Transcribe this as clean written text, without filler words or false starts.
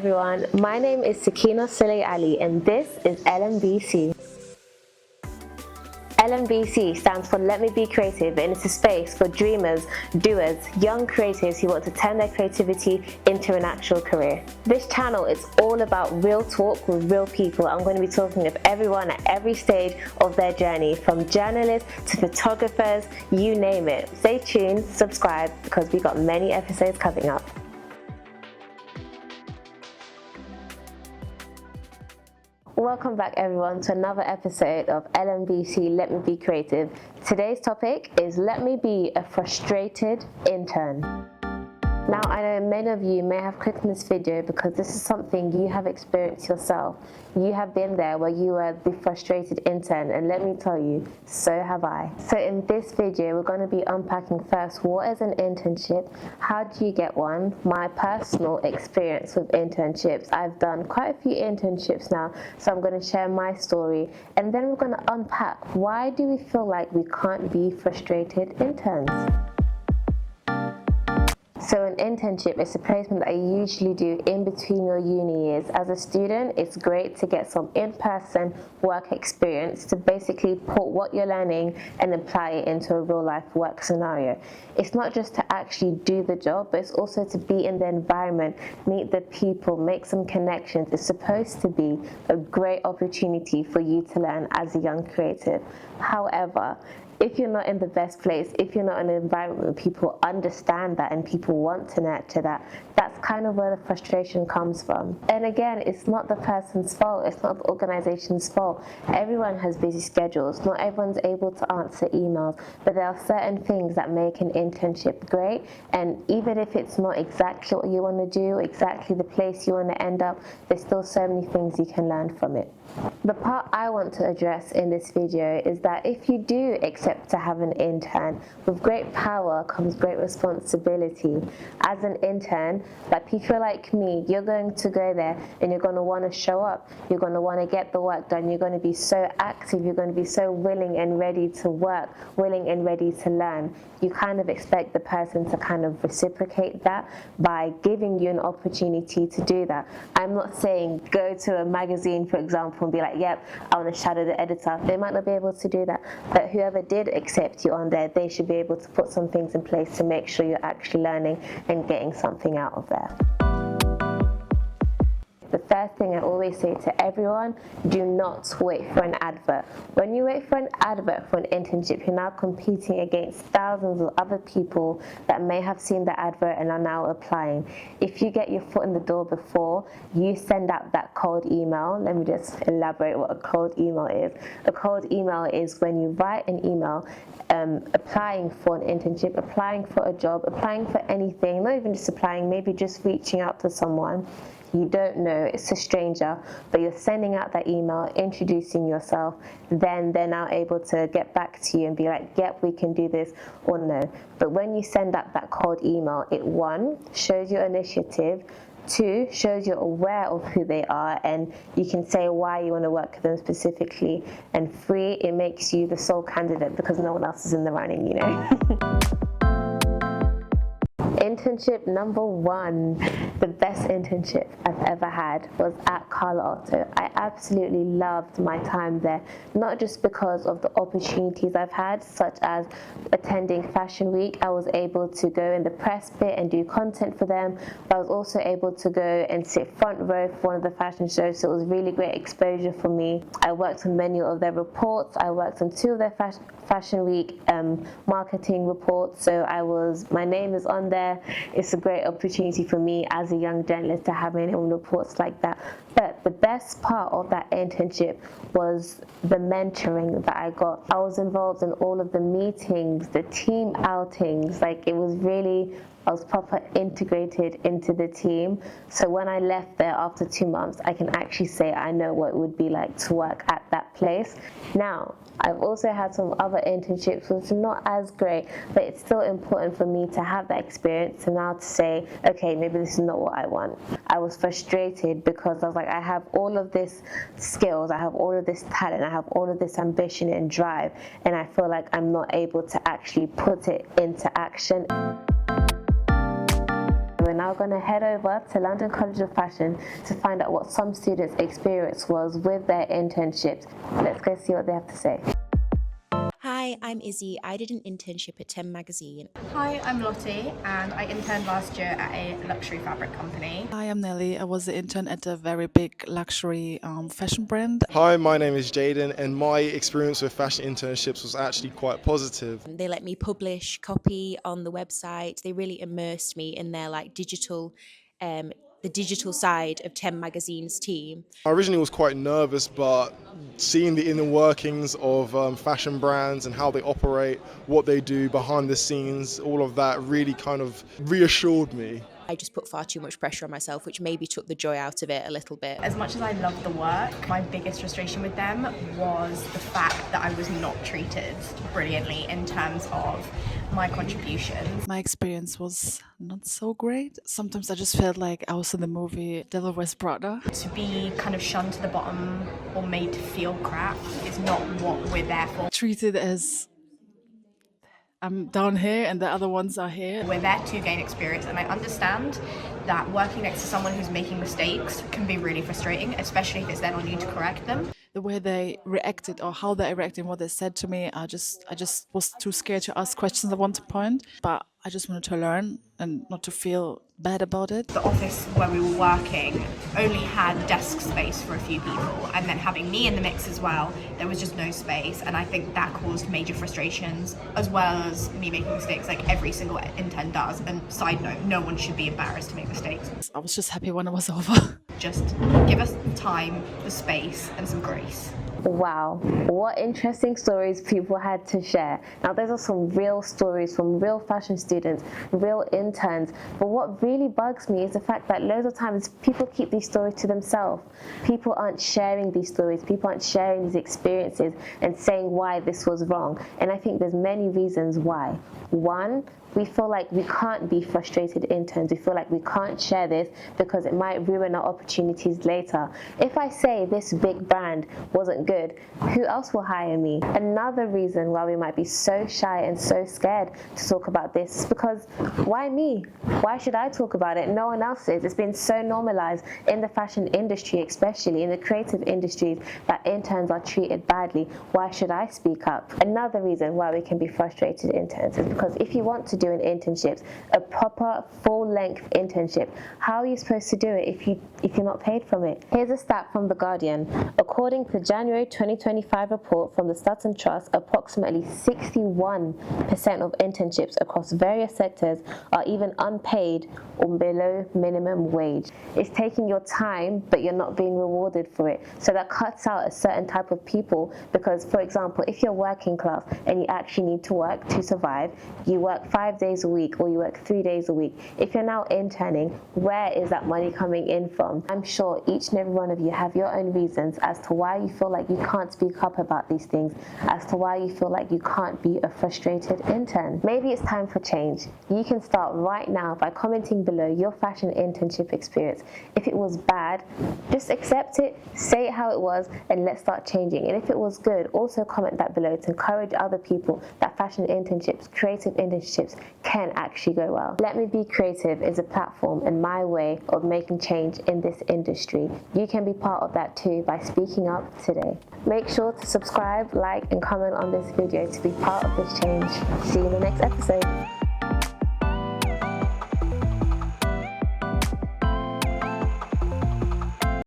everyone, my name is Sakina Saleh Ali and this is LMBC. LMBC stands for Let Me Be Creative, and it's a space for dreamers, doers, young creatives who want to turn their creativity into an actual career. This channel is all about real talk with real people. I'm going to be talking with everyone at every stage of their journey, from journalists to photographers, you name it. Stay tuned, subscribe, because we got many episodes coming up. Welcome back everyone to another episode of LMBC Let Me Be Creative. Today's topic is Let Me Be a Frustrated Intern. Now, I know many of you may have clicked on this video because this is something you have experienced yourself. You have been there where you were the frustrated intern, and let me tell you, so have I. So in this video, we're going to be unpacking first, what is an internship? How do you get one? My personal experience with internships. I've done quite a few internships now, so I'm going to share my story. And then we're going to unpack, why do we feel like we can't be frustrated interns? So an internship is a placement that you usually do in between your uni years. As a student, it's great to get some in-person work experience to basically put what you're learning and apply it into a real-life work scenario. It's not just to actually do the job, but it's also to be in the environment, meet the people, make some connections. It's supposed to be a great opportunity for you to learn as a young creative. However, if you're not in the best place, if you're not in an environment where people understand that and people want to nurture that, that's kind of where the frustration comes from. And again, it's not the person's fault, it's not the organization's fault. Everyone has busy schedules, not everyone's able to answer emails, but there are certain things that make an internship great, and even if it's not exactly what you want to do, exactly the place you want to end up, there's still so many things you can learn from it. The part I want to address in this video is that if you do accept to have an intern, with great power comes great responsibility. As an intern, like people like me, you're going to go there and you're going to want to show up, you're going to want to get the work done, you're going to be so active, you're going to be so willing and ready to work, willing and ready to learn. You kind of expect the person to kind of reciprocate that by giving you an opportunity to do that. I'm not saying go to a magazine, for example, and be like, yep, I want to shadow the editor. They might not be able to do that, but whoever did accept you on there, they should be able to put some things in place to make sure you're actually learning and getting something out of there. The first thing I always say to everyone, do not wait for an advert. When you wait for an advert for an internship, you're now competing against thousands of other people that may have seen the advert and are now applying. If you get your foot in the door before, you send out that cold email. Let me just elaborate what a cold email is. A cold email is when you write an email applying for an internship, applying for a job, applying for anything, not even just applying, maybe just reaching out to someone you don't know, it's a stranger, but you're sending out that email, introducing yourself, then they're now able to get back to you and be like, yep, we can do this, or no. But when you send out that cold email, it, one, shows your initiative, two, shows you're aware of who they are and you can say why you want to work with them specifically, and three, it makes you the sole candidate because no one else is in the running, you know. Internship number one, the best internship I've ever had was at Carla Otto. I absolutely loved my time there, not just because of the opportunities I've had, such as attending Fashion Week. I was able to go in the press bit and do content for them, but I was also able to go and sit front row for one of the fashion shows, so it was really great exposure for me. I worked on many of their reports. I worked on two of their Fashion Week marketing reports, so my name is on there. It's a great opportunity for me as a young journalist to have my own reports like that. But the best part of that internship was the mentoring that I got. I was involved in all of the meetings, the team outings, like it was really, I was proper integrated into the team. So when I left there after 2 months, I can actually say I know what it would be like to work at that place. Now, I've also had some other internships which are not as great, but it's still important for me to have that experience and now to say, okay, maybe this is not what I want. I was frustrated because I was like, I have all of this skills, I have all of this talent, I have all of this ambition and drive, and I feel like I'm not able to actually put it into action. When now going to head over to London College of Fashion to find out what some students' experience was with their internships. Let's go see what they have to say. Hi, I'm Izzy. I did an internship at Tem magazine. Hi, I'm Lottie and I interned last year at a luxury fabric company. Hi, I'm Nelly. I was the intern at a very big luxury fashion brand. Hi, my name is Jaden, and my experience with fashion internships was actually quite positive. They let me publish copy on the website. They really immersed me in their the digital side of Tem magazine's team. I originally was quite nervous, but seeing the inner workings of fashion brands and how they operate, what they do behind the scenes, all of that really kind of reassured me. I just put far too much pressure on myself, which maybe took the joy out of it a little bit. As much as I loved the work, my biggest frustration with them was the fact that I was not treated brilliantly in terms of my contributions. My experience was not so great. Sometimes I just felt like I was in the movie Devil Wears Prada. To be kind of shunned to the bottom or made to feel crap is not what we're there for. Treated as I'm down here and the other ones are here. We're there to gain experience, and I understand that working next to someone who's making mistakes can be really frustrating, especially if it's then on you to correct them. The way they reacted or how they reacted and what they said to me, I just was too scared to ask questions at one point. But I just wanted to learn and not to feel bad about it. The office where we were working only had desk space for a few people, and then having me in the mix as well, there was just no space, and I think that caused major frustrations, as well as me making mistakes like every single intern does. And side note, no one should be embarrassed to make mistakes. I was just happy when it was over. Just give us the time, the space, and some grace. Wow, what interesting stories people had to share. Now, those are some real stories from real fashion students, real interns. But what really bugs me is the fact that loads of times people keep these stories to themselves. People aren't sharing these stories. People aren't sharing these experiences and saying why this was wrong. And I think there's many reasons why. One, we feel like we can't be frustrated interns. We feel like we can't share this because it might ruin our opportunities later. If I say this big brand wasn't good, who else will hire me? Another reason why we might be so shy and so scared to talk about this is because why me? Why should I talk about it? No one else is. It's been so normalized in the fashion industry, especially in the creative industries, that interns are treated badly. Why should I speak up? Another reason why we can be frustrated interns is because if you want to do an internship, a proper full-length internship, how are you supposed to do it if you're not paid from it? Here's a stat from The Guardian. According to the January 2025 report from the Sutton Trust, approximately 61% of internships across various sectors are even unpaid or below minimum wage. It's taking your time, but you're not being rewarded for it. So that cuts out a certain type of people because, for example, if you're working class and you actually need to work to survive, you work 5 days a week or you work 3 days a week. If you're now interning, where is that money coming in from? I'm sure each and every one of you have your own reasons as to why you feel like you can't speak up about these things, as to why you feel like you can't be a frustrated intern. Maybe it's time for change. You can start right now by commenting below your fashion internship experience. If it was bad, just accept it, say it how it was, and let's start changing. And if it was good, also comment that below to encourage other people that fashion internships, creative internships can actually go well. Let Me Be Creative is a platform and my way of making change in this industry. You can be part of that too by speaking up today. Make sure to subscribe, like, and comment on this video to be part of this change. See you in the next episode.